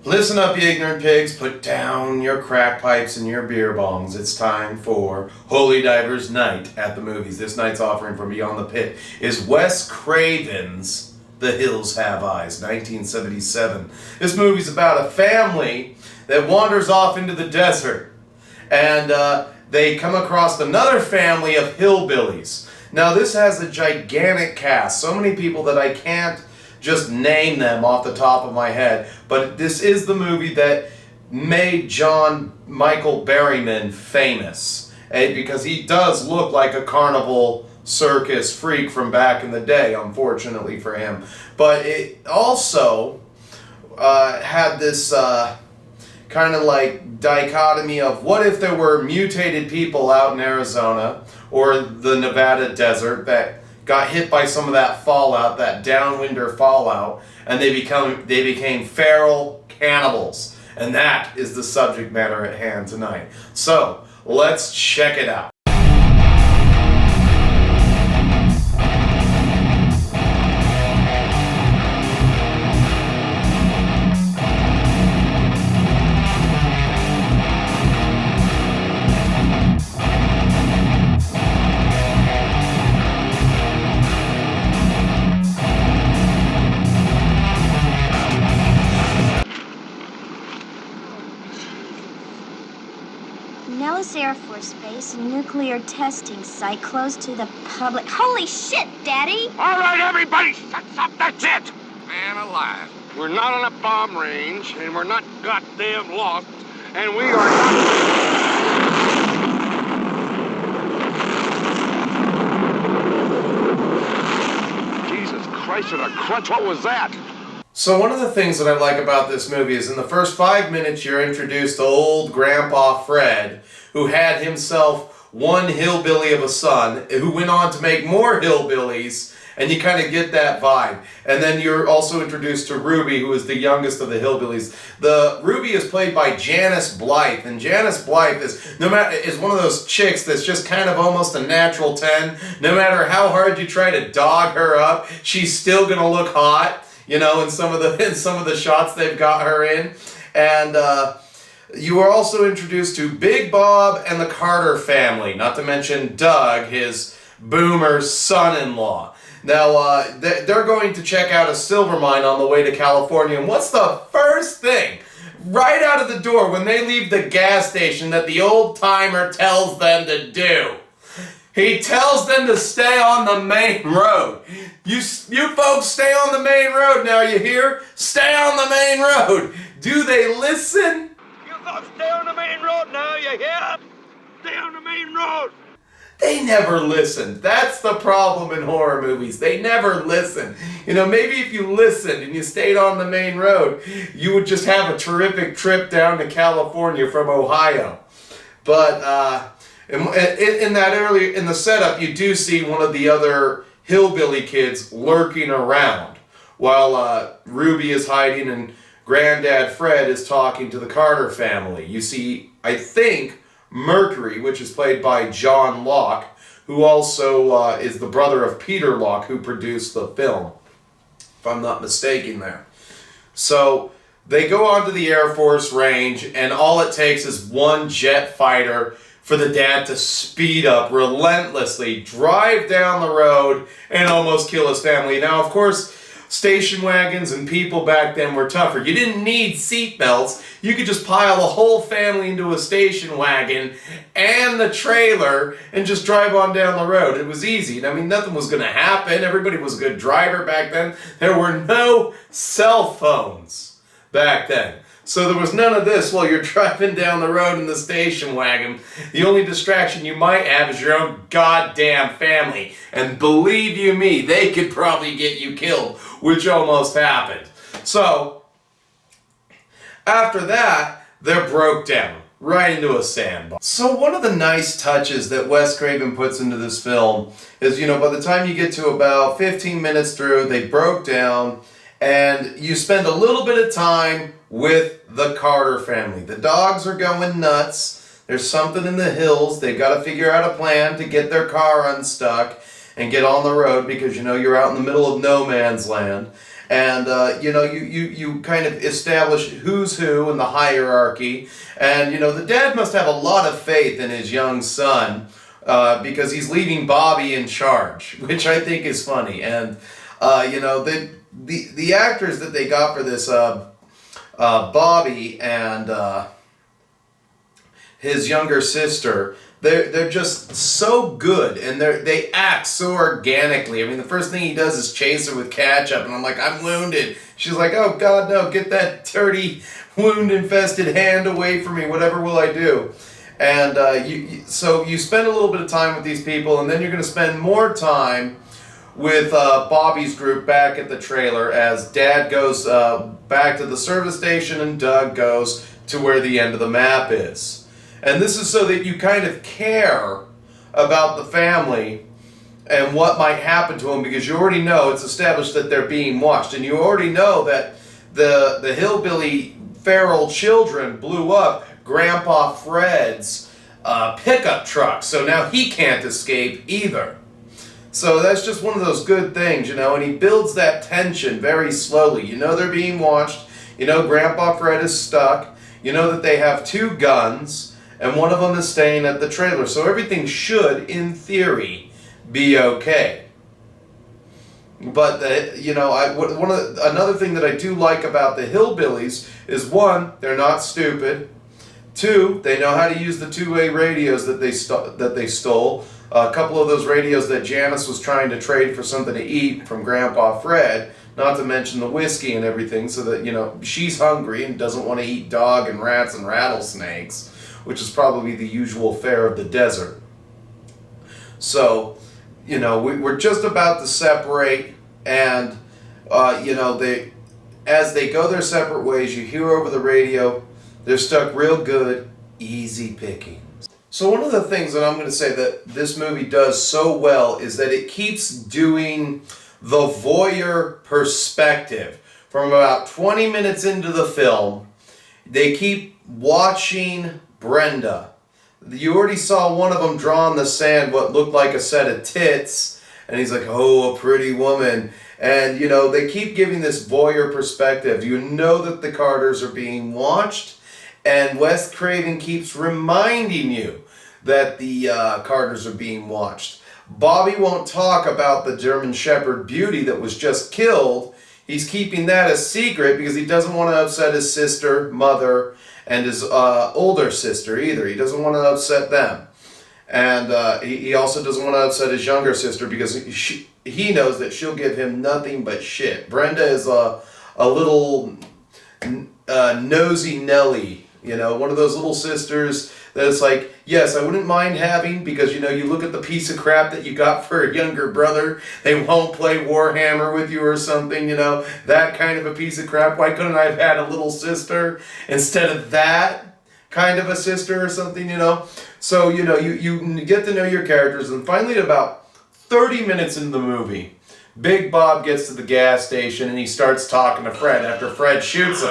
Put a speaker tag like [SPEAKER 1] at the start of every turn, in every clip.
[SPEAKER 1] Listen up, you ignorant pigs. Put down your crack pipes and your beer bongs. It's time for Holy Divers Night at the movies. This night's offering from Beyond the Pit is Wes Craven's The Hills Have Eyes, 1977. This movie's about a family that wanders off into the desert. And they come across another family of hillbillies. Now, this has a gigantic cast. So many people that I can't just name them off the top of my head, but this is the movie that made John Michael Berryman famous, because he does look like a carnival circus freak from back in the day, unfortunately for him. But it also had this kind of like dichotomy of what if there were mutated people out in Arizona or the Nevada desert that got hit by some of that fallout, that downwinder fallout, and they became feral cannibals. And that is the subject matter at hand tonight. So, let's check it out.
[SPEAKER 2] Nellis Air Force Base, a nuclear testing site closed to the public. Holy shit, Daddy!
[SPEAKER 3] All right, everybody, shuts up, that's it! Man alive, we're not on a bomb range, and we're not goddamn lost, and we are not... Jesus Christ, and a crunch, what was that?
[SPEAKER 1] So one of the things that I like about this movie is in the first 5 minutes you're introduced to old Grandpa Fred, who had himself one hillbilly of a son, who went on to make more hillbillies, and you kind of get that vibe. And then you're also introduced to Ruby, who is the youngest of the hillbillies. Ruby is played by Janus Blythe, and Janus Blythe is one of those chicks that's just kind of almost a natural 10. No matter how hard you try to dog her up, she's still gonna look hot. You know, in some of the shots they've got her in. And you are also introduced to Big Bob and the Carter family, not to mention Doug, his boomer son-in-law. Now, they're going to check out a silver mine on the way to California, and what's the first thing right out of the door when they leave the gas station that the old-timer tells them to do? He tells them to stay on the main road. You folks stay on the main road now, you hear? Stay on the main road. Do they listen?
[SPEAKER 3] You folks stay on the main road now, you hear? Stay on the main road.
[SPEAKER 1] They never listen. That's the problem in horror movies. They never listen. You know, maybe if you listened and you stayed on the main road, you would just have a terrific trip down to California from Ohio. But, in the setup, you do see one of the other hillbilly kids lurking around while Ruby is hiding and Granddad Fred is talking to the Carter family. You see, I think, Mercury, which is played by John Locke, who also is the brother of Peter Locke, who produced the film, if I'm not mistaken there. So they go onto the Air Force range, and all it takes is one jet fighter for the dad to speed up relentlessly, drive down the road, and almost kill his family. Now, of course, station wagons and people back then were tougher. You didn't need seatbelts. You could just pile the whole family into a station wagon and the trailer and just drive on down the road. It was easy. I mean, nothing was going to happen. Everybody was a good driver back then. There were no cell phones back then. So there was none of this while you're driving down the road in the station wagon. The only distraction you might have is your own goddamn family. And believe you me, they could probably get you killed, which almost happened. So, after that, they're broke down right into a sandbar. So one of the nice touches that Wes Craven puts into this film is, you know, by the time you get to about 15 minutes through, they broke down, and you spend a little bit of time with the Carter family. The dogs are going nuts. There's something in the hills. They've got to figure out a plan to get their car unstuck and get on the road because, you know, you're out in the middle of no man's land. And, you kind of establish who's who in the hierarchy. And, the dad must have a lot of faith in his young son because he's leaving Bobby in charge, which I think is funny. And, the actors that they got for this, Bobby and his younger sister, they're just so good, and they act so organically. I mean, the first thing he does is chase her with ketchup, and I'm like, I'm wounded. She's like, oh God, no, get that dirty, wound-infested hand away from me. Whatever will I do? And so you spend a little bit of time with these people, and then you're going to spend more time with Bobby's group back at the trailer as Dad goes back to the service station and Doug goes to where the end of the map is. And this is so that you kind of care about the family and what might happen to them, because you already know it's established that they're being watched, and you already know that the hillbilly feral children blew up Grandpa Fred's pickup truck, so now he can't escape either. So that's just one of those good things, and he builds that tension very slowly. They're being watched, Grandpa Fred is stuck, that they have 2 guns, and one of them is staying at the trailer. So everything should, in theory, be okay. But another thing that I do like about the hillbillies is, 1, they're not stupid. 2, they know how to use the 2-way radios that they stole. A couple of those radios that Janus was trying to trade for something to eat from Grandpa Fred, not to mention the whiskey and everything, so that she's hungry and doesn't want to eat dog and rats and rattlesnakes, which is probably the usual fare of the desert. So, we're just about to separate, and, as they go their separate ways, you hear over the radio, they're stuck real good, easy picking. So one of the things that I'm going to say that this movie does so well is that it keeps doing the voyeur perspective. From about 20 minutes into the film, they keep watching Brenda. You already saw one of them draw in the sand what looked like a set of tits, and he's like, oh, a pretty woman. And, they keep giving this voyeur perspective. You know that the Carters are being watched, and Wes Craven keeps reminding you that the Carters are being watched. Bobby won't talk about the German Shepherd Beauty that was just killed. He's keeping that a secret because he doesn't want to upset his sister, mother, and his older sister either. He doesn't want to upset them. And he also doesn't want to upset his younger sister because he knows that she'll give him nothing but shit. Brenda is a little nosy Nelly, one of those little sisters that it's like, yes, I wouldn't mind having, because, you look at the piece of crap that you got for a younger brother, they won't play Warhammer with you or something, that kind of a piece of crap. Why couldn't I have had a little sister instead of that kind of a sister or something, So, you get to know your characters, and finally at about 30 minutes into the movie, Big Bob gets to the gas station and he starts talking to Fred after Fred shoots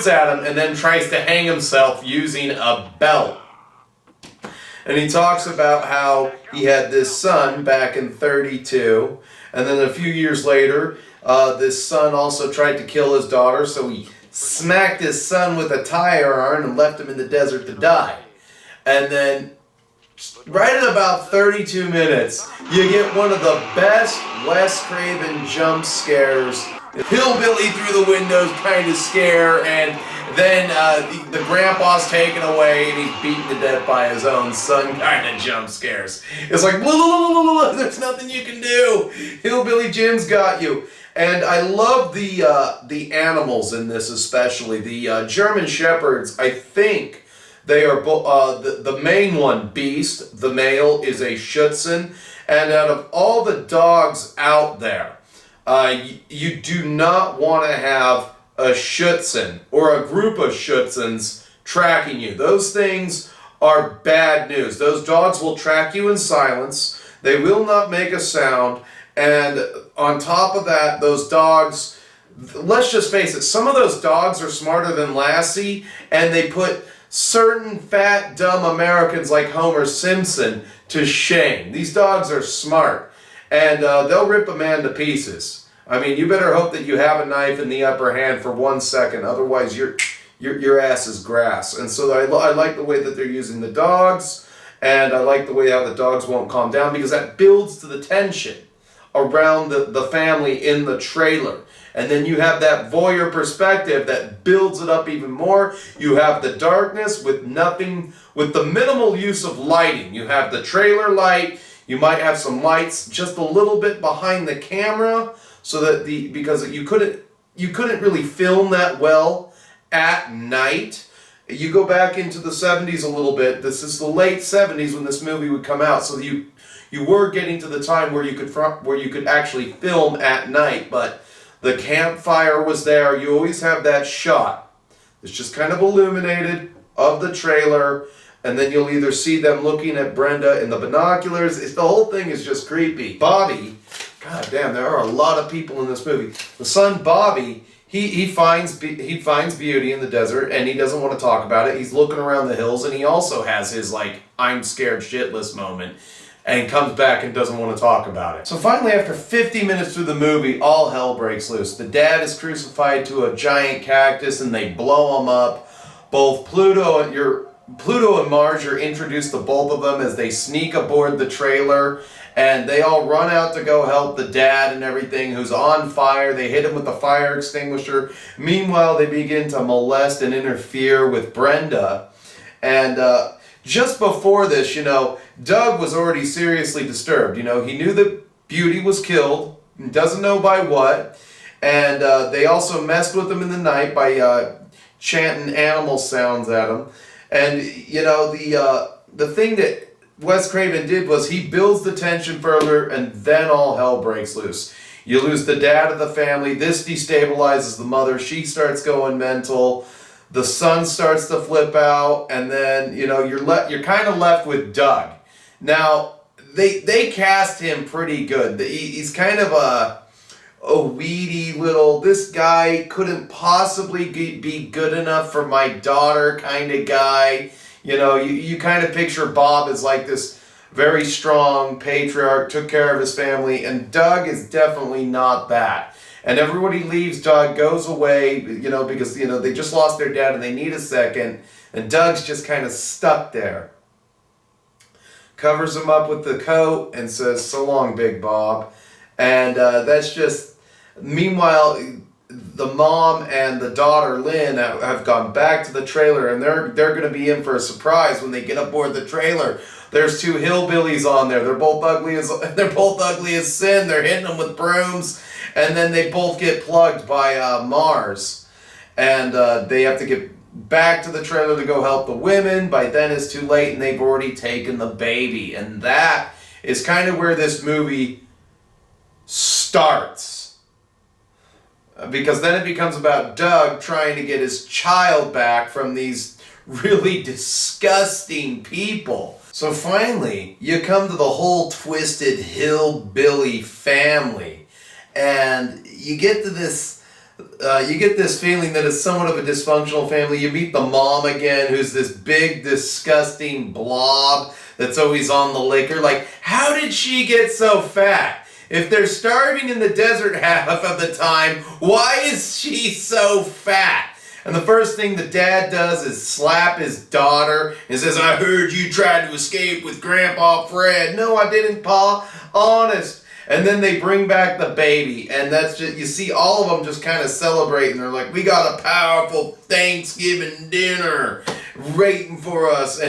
[SPEAKER 1] at him, and then tries to hang himself using a belt. And he talks about how he had this son back in 32, and then a few years later, this son also tried to kill his daughter, so he smacked his son with a tire iron and left him in the desert to die. And then, right at about 32 minutes, you get one of the best Wes Craven jump scares. Hillbilly through the windows kind of scare, and then the grandpa's taken away and he's beaten to death by his own son kind of jump scares. It's like, there's nothing you can do. Hillbilly Jim's got you. And I love the animals in this, especially. The German Shepherds, I think they are the main one, Beast, the male, is a Schutzen. And out of all the dogs out there, you do not want to have a Schutzen or a group of Schutzens tracking you. Those things are bad news. Those dogs will track you in silence. They will not make a sound. And on top of that, those dogs, let's just face it, some of those dogs are smarter than Lassie, and they put certain fat, dumb Americans like Homer Simpson to shame. These dogs are smart, and they'll rip a man to pieces. I mean, you better hope that you have a knife in the upper hand for 1 second, otherwise your ass is grass. And so I like the way that they're using the dogs, and I like the way how the dogs won't calm down, because that builds to the tension around the family in the trailer. And then you have that voyeur perspective that builds it up even more. You have the darkness with the minimal use of lighting. You have the trailer light. You might have some lights just a little bit behind the camera, so that because you couldn't really film that well at night. You go back into the 70s a little bit. This is the late 70s when this movie would come out, so you were getting to the time where you could actually film at night, but the campfire was there. You always have that shot. It's just kind of illuminated of the trailer, and then you'll either see them looking at Brenda in the binoculars. The whole thing is just creepy. Bobby, god damn, there are a lot of people in this movie. The son Bobby, he finds beauty in the desert, and he doesn't want to talk about it. He's looking around the hills, and he also has his like I'm scared shitless moment, and comes back and doesn't want to talk about it. So finally, after 50 minutes through the movie, all hell breaks loose. The dad is crucified to a giant cactus, and they blow him up. Both Pluto and Marge are introduced to both of them as they sneak aboard the trailer, and they all run out to go help the dad and everything, who's on fire. They hit him with the fire extinguisher. Meanwhile, they begin to molest and interfere with Brenda. And just before this, Doug was already seriously disturbed. He knew that Beauty was killed, doesn't know by what, and they also messed with him in the night by chanting animal sounds at him. And, the thing that Wes Craven did was he builds the tension further, and then all hell breaks loose. You lose the dad of the family. This destabilizes the mother. She starts going mental. The son starts to flip out, and then, you're kind of left with Doug. Now, they cast him pretty good. He's kind of a weedy little, this guy couldn't possibly be good enough for my daughter kind of guy. You kind of picture Bob as like this very strong patriarch, took care of his family, and Doug is definitely not that. And everybody leaves, Doug goes away, because, they just lost their dad and they need a second, and Doug's just kind of stuck there. Covers him up with the coat and says, "So long, Big Bob." And that's just, meanwhile, the mom and the daughter, Lynn, have gone back to the trailer, and they're going to be in for a surprise when they get aboard the trailer. There's two hillbillies on there. They're both ugly as sin. They're hitting them with brooms, and then they both get plugged by Mars, and they have to get back to the trailer to go help the women. By then it's too late, and they've already taken the baby, and that is kind of where this movie starts, because then it becomes about Doug trying to get his child back from these really disgusting people. So finally, you come to the whole twisted hillbilly family, and you get to this feeling that it's somewhat of a dysfunctional family. You meet the mom again, who's this big, disgusting blob that's always on the liquor. Like, how did she get so fat? If they're starving in the desert half of the time, why is she so fat? And the first thing the dad does is slap his daughter and says, "I heard you tried to escape with Grandpa Fred." "No, I didn't, Pa. Honest." And then they bring back the baby, and that's just, you see all of them just kind of celebrating. They're like, "We got a powerful Thanksgiving dinner waiting for us."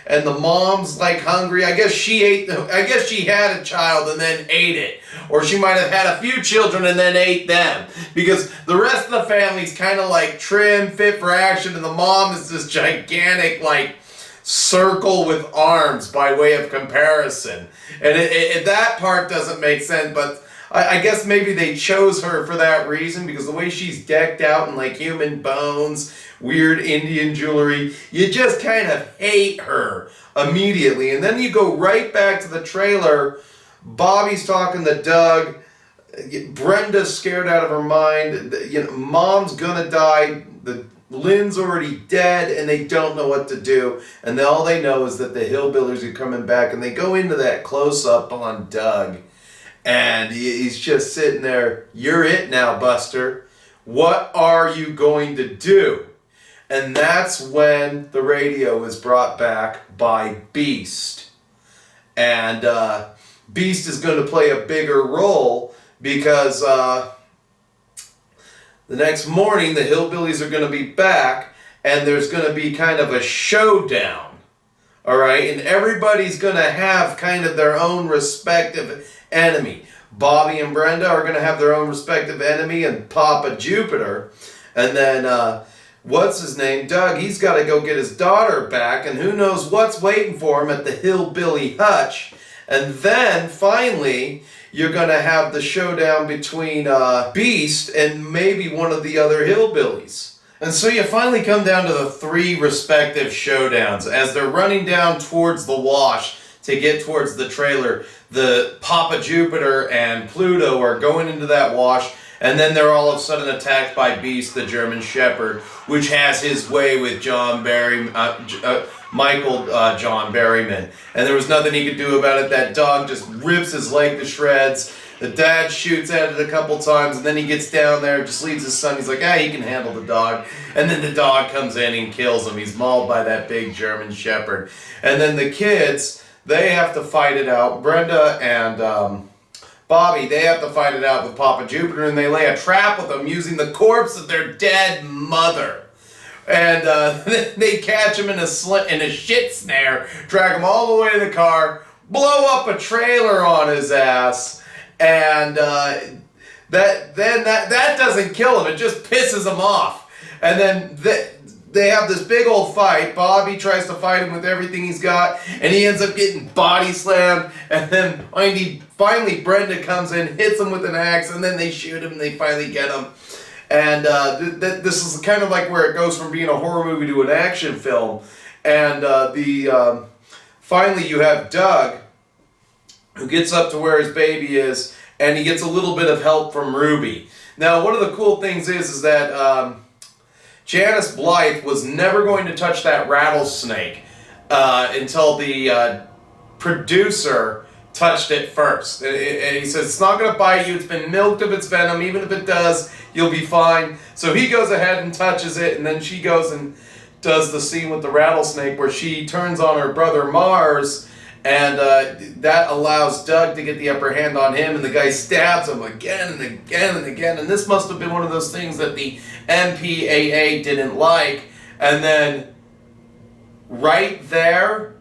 [SPEAKER 1] And the mom's like hungry. I guess she had a child and then ate it. Or she might have had a few children and then ate them. Because the rest of the family's kind of like trim, fit for action, and the mom is this gigantic like circle with arms by way of comparison. And that part doesn't make sense, but I guess maybe they chose her for that reason, because the way she's decked out in like human bones, weird Indian jewelry, you just kind of hate her immediately. And then you go right back to the trailer. Bobby's talking to Doug. Brenda's scared out of her mind. Mom's gonna die. Lynn's already dead, and they don't know what to do. And then all they know is that the hillbillies are coming back, and they go into that close-up on Doug. And he's just sitting there, "You're it now, Buster. What are you going to do?" And that's when the radio is brought back by Beast. And Beast is going to play a bigger role because the next morning the hillbillies are going to be back and there's going to be kind of a showdown. All right? And everybody's going to have kind of their own respective enemy. Bobby and Brenda are going to have their own respective enemy and Papa Jupiter. And then what's his name? Doug, he's got to go get his daughter back, and who knows what's waiting for him at the hillbilly hutch. And then, finally, you're going to have the showdown between Beast and maybe one of the other hillbillies. And so you finally come down to the 3 respective showdowns. As they're running down towards the wash to get towards the trailer, the Papa Jupiter and Pluto are going into that wash. And then they're all of a sudden attacked by Beast, the German Shepherd, which has his way with John Berryman. And there was nothing he could do about it. That dog just rips his leg to shreds. The dad shoots at it a couple times, and then he gets down there, just leaves his son. He's like, he can handle the dog. And then the dog comes in and kills him. He's mauled by that big German Shepherd. And then the kids, they have to fight it out. Brenda and Bobby, they have to fight it out with Papa Jupiter, and they lay a trap with them using the corpse of their dead mother. And they catch him in a shit snare, drag him all the way to the car, blow up a trailer on his ass, and that doesn't kill him. It just pisses him off. And then they have this big old fight. Bobby tries to fight him with everything he's got, and he ends up getting body slammed. And then finally Brenda comes in, hits him with an axe, and then they shoot him, and they finally get him. And this is kind of like where it goes from being a horror movie to an action film. And finally you have Doug, who gets up to where his baby is, and he gets a little bit of help from Ruby. Now, one of the cool things is that Janus Blythe was never going to touch that rattlesnake until the producer touched it first. And he says, "It's not going to bite you. It's been milked of its venom. Even if it does, you'll be fine." So he goes ahead and touches it, and then she goes and does the scene with the rattlesnake where she turns on her brother Mars, and that allows Doug to get the upper hand on him, and the guy stabs him again and again and again. And this must have been one of those things that the MPAA didn't like. And then right there,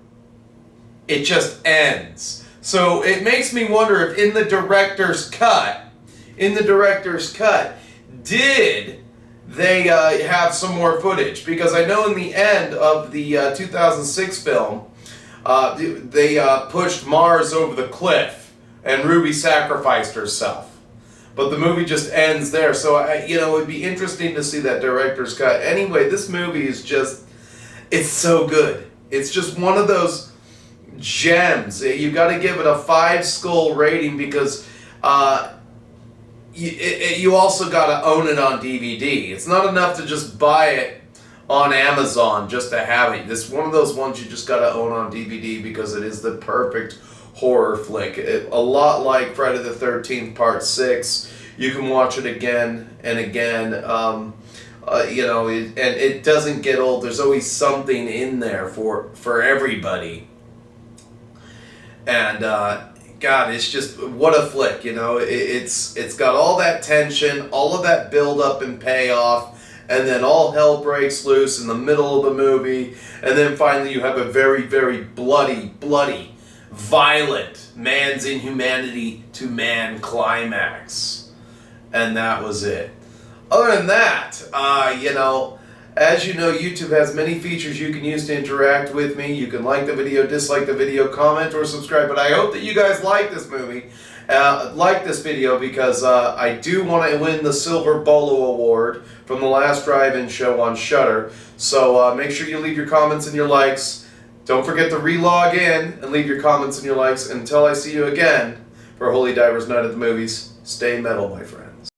[SPEAKER 1] it just ends. So it makes me wonder if in the director's cut, did they have some more footage? Because I know in the end of the 2006 film, they pushed Mars over the cliff, and Ruby sacrificed herself. But the movie just ends there. So it would be interesting to see that director's cut. Anyway, this movie is it's so good. It's just one of those gems. You got to give it a 5-skull rating because you also got to own it on DVD. It's not enough to just buy it on Amazon just to have it. This is one of those ones you just got to own on DVD because it is the perfect horror flick. A lot like Friday the 13th Part 6. You can watch it again and again. And it doesn't get old. There's always something in there for everybody. And God, it's just what a flick, It's got all that tension, all of that build up and payoff, and then all hell breaks loose in the middle of the movie, and then finally you have a very, very bloody, violent man's inhumanity to man climax, and that was it. Other than that, as you know, YouTube has many features you can use to interact with me. You can like the video, dislike the video, comment, or subscribe. But I hope that you guys like this movie, like this video, because I do want to win the Silver Bolo Award from the last drive-in show on Shudder. So make sure you leave your comments and your likes. Don't forget to re-log in and leave your comments and your likes. Until I see you again for Holy Divers Night at the Movies, stay metal, my friend.